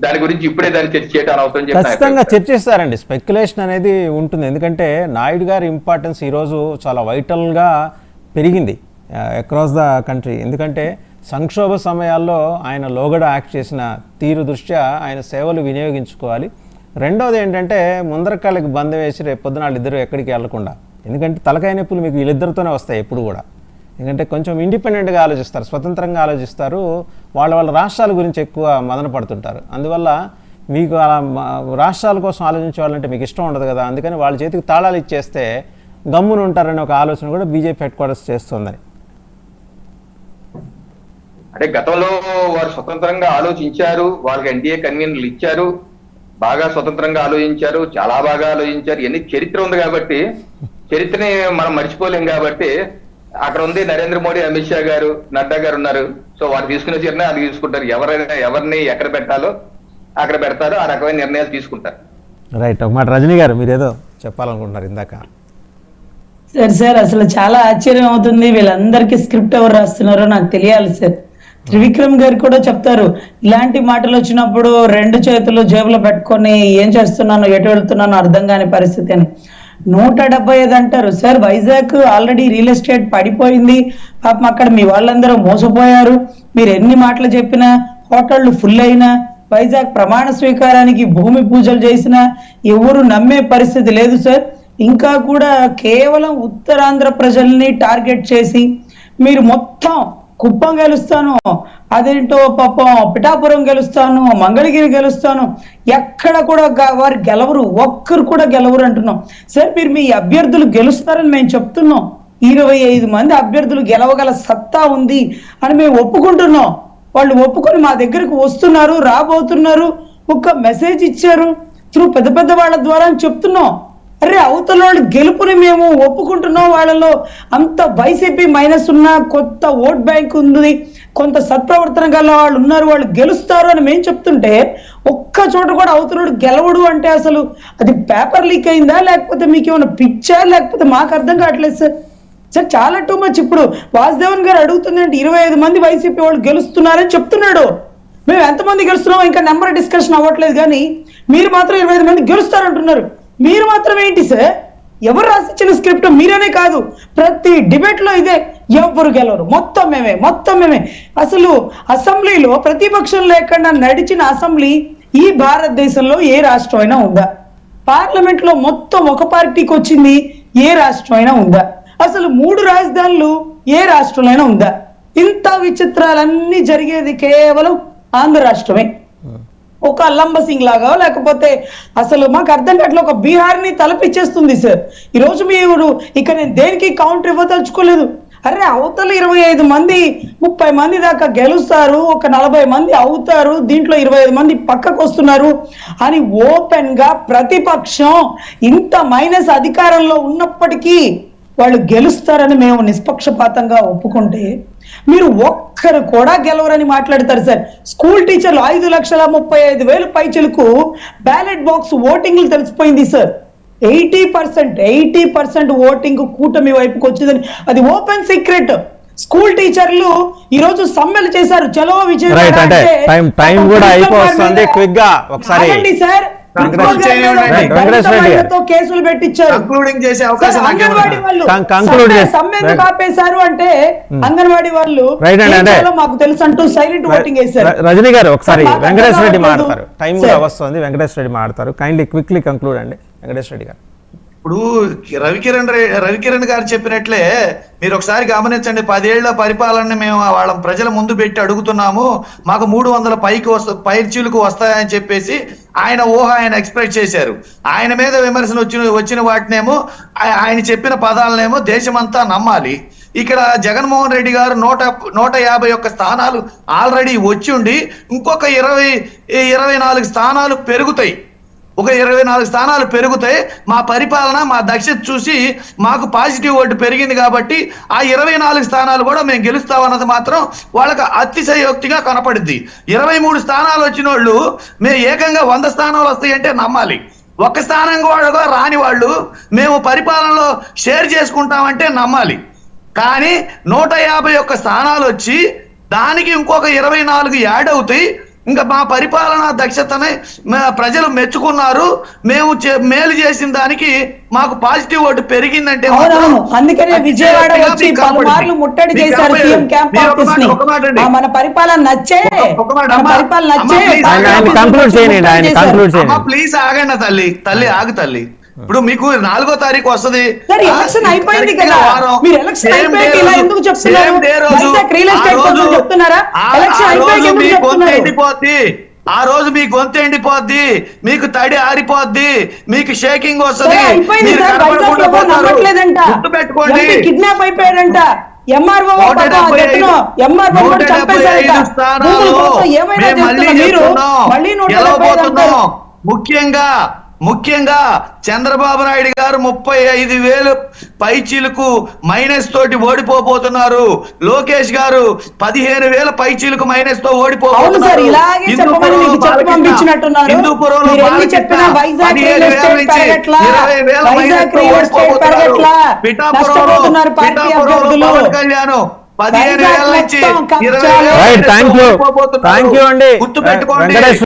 దాని గురించి ఇప్పుడే దాన్ని చర్చ చేయడం అనవసరం. ఖచ్చితంగా చర్చిస్తారండి. స్పెక్యులేషన్ అనేది ఉంటుంది. ఎందుకంటే నాయుడు గారి ఇంపార్టెన్స్ ఈరోజు చాలా వైటల్గా పెరిగింది అక్రాస్ ద కంట్రీ. ఎందుకంటే సంక్షోభ సమయాల్లో ఆయన లోగడ యాక్ట్ చేసిన తీరు దృష్ట్యా ఆయన సేవలు వినియోగించుకోవాలి. రెండవది ఏంటంటే ముందరకాళ్ళకి బందం వేసి రేపు పొద్దున వాళ్ళిద్దరూ ఎక్కడికి వెళ్లకుండా, ఎందుకంటే తలకాయ నొప్పులు మీకు వీళ్ళిద్దరితోనే వస్తాయి ఎప్పుడు కూడా. ఎందుకంటే కొంచెం ఇండిపెండెంట్గా ఆలోచిస్తారు, స్వతంత్రంగా ఆలోచిస్తారు, వాళ్ళ రాష్ట్రాల గురించి ఎక్కువ మదన పడుతుంటారు. అందువల్ల మీకు అలా రాష్ట్రాల కోసం ఆలోచించే వాళ్ళంటే మీకు ఇష్టం ఉండదు కదా. అందుకని వాళ్ళ చేతికి తాళాలు ఇచ్చేస్తే గమ్మున ఉంటారనే ఒక ఆలోచన కూడా బీజేపీ హెడ్ క్వార్టర్స్ చేస్తుందని. అంటే గతంలో వారు స్వతంత్రంగా ఆలోచించారు, వాళ్ళకి ఎన్డీఏ కన్వీనర్లు ఇచ్చారు, బాగా స్వతంత్రంగా ఆలోచించారు, చాలా బాగా ఆలోచించారు. ఇవన్నీ చరిత్ర ఉంది కాబట్టి, చరిత్రని మనం మర్చిపోలేం కాబట్టి అక్కడ ఉంది నరేంద్ర మోడీ, అమిత్ షా గారు, నడ్డా గారు ఉన్నారు. సో వారు తీసుకునే నిర్ణయం అది తీసుకుంటారు. ఎవరిని ఎక్కడ పెట్టాలో అక్కడ పెడతారు, ఆ రకమైన నిర్ణయాలు తీసుకుంటారు. రైట్. ఒక మాట రజనీ గారు మీరు ఏదో చెప్పాలనుకుంటున్నారు ఇందాక. సార్ అసలు చాలా ఆశ్చర్యం అవుతుంది. వీళ్ళందరికీ స్క్రిప్ట్ ఎవరు రాస్తున్నారో నాకు తెలియాలి సార్. త్రివిక్రమ్ గారు కూడా చెప్తారు, ఇలాంటి మాటలు వచ్చినప్పుడు రెండు చేతులు జేబులో పెట్టుకొని ఏం చేస్తున్నానో ఎటు వెళ్తున్నానో అర్థం కాని పరిస్థితి అని. 175 అంటారు sir. Vizag already real estate పడిపోయింది, పాపం అక్కడ మీ వాళ్ళందరూ మోసపోయారు. మీరు ఎన్ని మాటలు చెప్పినా, హోటళ్లు ఫుల్ అయినా, వైజాగ్ ప్రమాణ స్వీకారానికి భూమి పూజలు చేసినా ఎవరు నమ్మే పరిస్థితి లేదు సార్. ఇంకా కూడా కేవలం ఉత్తరాంధ్ర ప్రజల్ని టార్గెట్ చేసి మీరు మొత్తం కుప్పం గెలుస్తాను, అదేంటో పాపం పిఠాపురం గెలుస్తాను, మంగళగిరి గెలుస్తాను, ఎక్కడ కూడా వారు గెలవరు, ఒక్కరు కూడా గెలవరు అంటున్నాం సార్. మీరు మీ అభ్యర్థులు గెలుస్తారని మేము చెప్తున్నాం. 25 మంది అభ్యర్థులు గెలవగల సత్తా ఉంది అని మేము ఒప్పుకుంటున్నాం. వాళ్ళు ఒప్పుకొని మా దగ్గరకు వస్తున్నారు, రాబోతున్నారు, ఒక మెసేజ్ ఇచ్చారు త్రూ పెద్ద పెద్ద వాళ్ళ ద్వారా అని చెప్తున్నాం. అరే అవతల వాళ్ళు గెలుపుని మేము ఒప్పుకుంటున్నాం. వాళ్ళలో అంత వైసీపీ మైనస్ ఉన్న కొత్త ఓట్ బ్యాంక్ ఉంది, కొంత సత్ప్రవర్తన గల వాళ్ళు ఉన్నారు, వాళ్ళు గెలుస్తారు అని మేము చెప్తుంటే ఒక్క చోట కూడా అవతల గెలవడు అంటే అసలు అది పేపర్ లీక్ అయిందా, లేకపోతే మీకు ఏమైనా పిచ్చా, లేకపోతే మాకు అర్థం కావట్లేదు సార్. సార్ చాలా టూ మచ్. ఇప్పుడు వాసుదేవన్ గారు అడుగుతుందంటే 25 మంది వైసీపీ వాళ్ళు గెలుస్తున్నారని చెప్తున్నాడు. మేము ఎంతమంది గెలుస్తున్నాం ఇంకా నెంబర్ డిస్కషన్ అవ్వట్లేదు, కానీ మీరు మాత్రం 25 మంది గెలుస్తారంటున్నారు. మీరు మాత్రం ఏంటి సార్? ఎవరు రాసిచ్చిన స్క్రిప్ట్? మీరనే కాదు, ప్రతి డిబేట్ లో ఇదే, ఎవరు గెలవరు, మొత్తం మేమే. అసలు అసెంబ్లీలో ప్రతిపక్షం లేకుండా నడిచిన అసెంబ్లీ ఈ భారతదేశంలో ఏ రాష్ట్రం అయినా ఉందా? పార్లమెంట్ లో మొత్తం ఒక పార్టీకి వచ్చింది ఏ రాష్ట్రం అయినా ఉందా? అసలు 3 రాజధానులు ఏ రాష్ట్రంలో ఉందా? ఇంత విచిత్రాలన్నీ జరిగేది కేవలం ఆంధ్ర రాష్ట్రమే. ఒక లంబ సింగ్ లాగా, లేకపోతే అసలు మాకు అర్థం కావట్లేదు, ఒక బీహార్ని తలపిచ్చేస్తుంది సార్. ఈరోజు మీరు ఇక నేను దేనికి కౌంటర్ ఇవ్వదలుచుకోలేదు. అరే అవతల 25 మంది 30 మంది దాకా గెలుస్తారు, ఒక 40 మంది అవుతారు, దీంట్లో 25 మంది పక్కకు వస్తున్నారు అని ఓపెన్ గా ప్రతిపక్షం ఇంత మైనస్ అధికారంలో ఉన్నప్పటికీ వాళ్ళు గెలుస్తారని మేము నిష్పక్షపాతంగా ఒప్పుకుంటే మీరు ఒక్కరు కూడా గెలవరని మాట్లాడతారు సార్. స్కూల్ టీచర్లు 5,35,000 పైచలకు బ్యాలెట్ బాక్స్ ఓటింగ్లు తెలిసిపోయింది సార్. 80% ఓటింగ్ కూటమి వైపుకి వచ్చిందని అది ఓపెన్ సీక్రెట్. స్కూల్ టీచర్లు ఈ రోజు సమ్మెలు చేశారు. చలో విజయవాడ సార్, కేసులు పెట్టించారు. ఆపేశారు అంటే అంగన్వాడీ వాళ్ళు మాకు తెలుసు అంటూ సైలెంట్ ఓటింగ్ వేశారు. రజనీ గారు ఒకసారి వెంకటేశ్వర రెడ్డి మాట్లాడతారు, టైం కూడా వస్తుంది, వెంకటేశ్వర రెడ్డి మాట్లాడతారు. కైండ్లీ క్విక్లీ కంక్లూడ్ అండి వెంకటేశ్వర రెడ్డి గారు. ఇప్పుడు రవికిరణ్ గారు చెప్పినట్లే మీరు ఒకసారి గమనించండి. 10 ఏళ్ల పరిపాలన మేము వాళ్ళ ప్రజల ముందు పెట్టి అడుగుతున్నాము, మాకు 300 పైచీలకు వస్తాయని చెప్పేసి ఆయన ఆయన ఎక్స్ప్రెస్ చేశారు. ఆయన మీద విమర్శలు వచ్చిన వాటినేమో ఆయన చెప్పిన పదాలనేమో దేశమంతా నమ్మాలి. ఇక్కడ జగన్మోహన్ రెడ్డి గారు 151 స్థానాలు ఆల్రెడీ వచ్చి ఉండి ఇంకొక 24 స్థానాలు పెరుగుతాయి. ఒక 24 స్థానాలు పెరుగుతాయి. మా పరిపాలన, మా దక్షత చూసి మాకు పాజిటివ్ ఓటు పెరిగింది కాబట్టి ఆ 24 స్థానాలు కూడా మేము గెలుస్తామన్నది మాత్రం వాళ్ళకి అతిశయోక్తిగా కనపడుద్ది. 23 స్థానాలు వచ్చిన వాళ్ళు మేము ఏకంగా 100 స్థానాలు వస్తాయంటే నమ్మాలి. 1 స్థానం కూడా రాని వాళ్ళు మేము పరిపాలనలో షేర్ చేసుకుంటామంటే నమ్మాలి. కానీ 151 స్థానాలు వచ్చి దానికి ఇంకొక 24 యాడ్ అవుతాయి. ఇంకా మా పరిపాలనా దక్షతని ప్రజలు మెచ్చుకున్నారు, మేము మేలు చేసిన దానికి మాకు పాజిటివ్ ఓటు పెరిగిందంటే అవునవును, అందుకనే విజయవాడ వచ్చి పలుమార్లు ముట్టడి చేశారు సీఎం క్యాంప్ ఆఫీస్ ని. మన పరిపాలన నచ్చే ప్లీజ్ ఆగండి తల్లి ఆగు తల్లి. ఇప్పుడు మీకు 4వ తారీఖు వస్తుంది, ఎలక్షన్ అయిపోయింది కదా, మీరు ఎలక్షన్ అయిపోయాక ఇలా ఎందుకు చెప్తున్నారు? రియల్ ఎస్టేట్ కోసం చెప్తున్నారా? ఎలక్షన్ అయిపోయాక ఎందుకు చెప్తున్నారు? ఆ రోజు మీ గొంతు ఎండిపోద్ది, మీకు తడి ఆరిపోద్ది, మీకు షేకింగ్ వస్తుంది, పెట్టుకోండి. కిడ్నాప్ అయిపోయాడంట ఎంఆర్ఓ, ముఖ్యంగా చంద్రబాబు నాయుడు గారు 35,000 పైచీలకు మైనస్ తోటి ఓడిపోబోతున్నారు. లోకేష్ గారు 15,000 పైచీలకు మైనస్ తో ఓడిపోబోతున్నారు. హిందూపురంలో 15,000 నుంచి 20,000 పిఠాపురంలో పవన్ కళ్యాణ్ 15,000 నుంచి 20,000 గుర్తు పెట్టుకోండి.